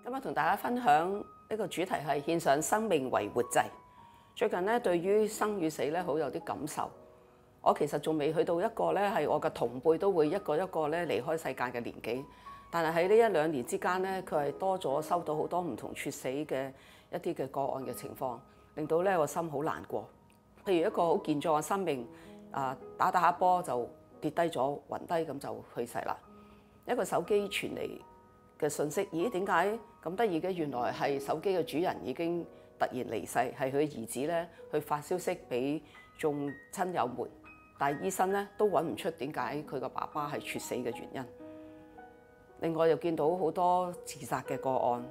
今日同大家分享呢個主題係獻上生命為活祭。最近咧，對於生與死咧，好有啲感受。我其實仲未去到一個咧係我嘅同輩都會一個一個咧離開世界嘅年紀，但係喺呢一兩年之間咧，佢係多咗收到好多唔同猝死嘅一啲嘅個案嘅情況，令到咧我心好難過。譬如一個好健壯嘅生命，打下波就跌低咗，暈低咁就去世啦。一個手機傳嚟嘅信息，咦？點解咁得意嘅？原來係手機嘅主人已經突然離世，係佢兒子咧去發消息俾眾親友們，但係醫生咧都揾唔出點解佢個爸爸係猝死嘅原因。另外又見到好多自殺嘅個案，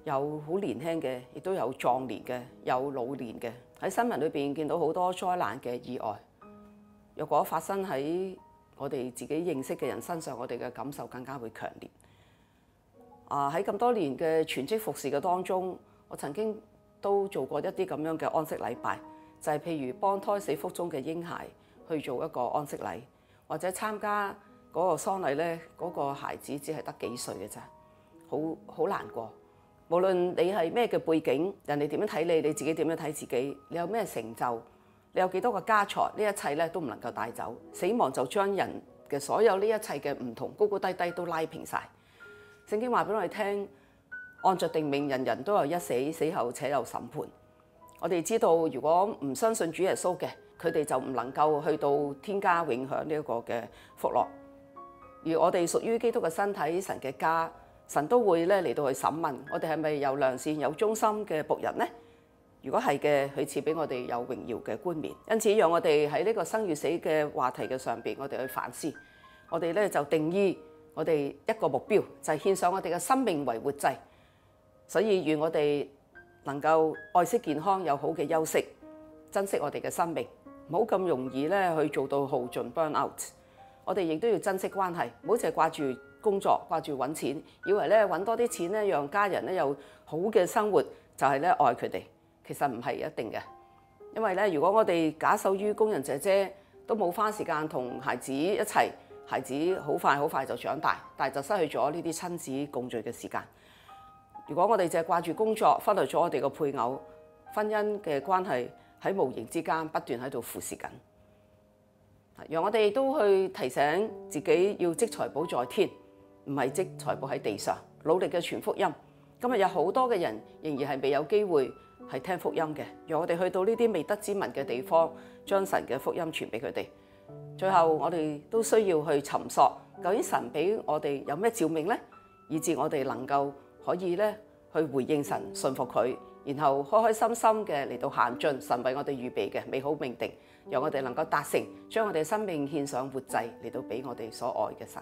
有好年輕嘅，亦都有壯年嘅，有老年嘅。喺新聞裏邊見到好多災難嘅意外。若果發生喺我哋自己認識嘅人身上，我哋嘅感受更加會強烈。喺咁多年嘅全職服侍嘅當中，我曾經都做過一啲咁樣嘅安息禮拜，就係譬如幫胎死腹中嘅嬰孩去做一個安息禮，或者參加嗰個喪禮咧，嗰個孩子只係得幾歲嘅啫，好難過。無論你係咩嘅背景，人哋點樣睇你，你自己點樣睇自己，你有咩成就，你有幾多個家財，呢一切咧都唔能夠帶走。死亡就將人嘅所有呢一切嘅唔同高高低低都拉平晒。聖經話俾我哋聽，按着定命，人人都有一死，死後且有審判。我哋知道，如果唔相信主耶穌嘅，佢哋就唔能夠去到天家永享呢一個嘅福樂。而我哋屬於基督嘅身體，神嘅家，神都會咧嚟到去審問我哋係咪有良善、有忠心嘅僕人呢？如果係嘅，佢賜俾我哋有榮耀嘅冠冕。因此，讓我哋喺呢個生與死嘅話題嘅上邊，我哋去反思。我哋咧就定義我哋一個目標，就係獻上我哋嘅生命為活祭。所以願我哋能夠愛惜健康，有好嘅休息，珍惜我哋嘅生命，唔好咁容易咧去做到耗盡 burn out。我哋亦都要珍惜關係，唔好淨係掛住工作、掛住揾錢，以為咧揾多啲錢咧，讓家人咧有好嘅生活，就係咧愛佢哋。其實唔係一定嘅，因為咧，如果我哋假手於工人姐姐，都冇花時間同孩子一齊，孩子好快就長大，但係就失去咗呢啲親子共聚嘅時間。如果我哋淨係掛住工作，忽略咗我哋個配偶，婚姻嘅關係喺無形之間不斷喺度腐蝕緊。讓我哋都去提醒自己要積財寶在天，唔係積財寶喺地上，努力嘅傳福音。今日有好多嘅人仍然係未有機會係聽福音嘅，讓我哋去到呢啲未得之民嘅地方，將神嘅福音傳俾佢哋。最後我哋都需要去尋索，究竟神俾我哋有咩召命呢？以致我哋能夠可以咧去回應神，信服佢，然後開開心心嘅嚟到行進神為我哋預備嘅美好命定，讓我哋能夠達成，將我哋生命獻上活祭嚟到俾我哋所愛嘅神。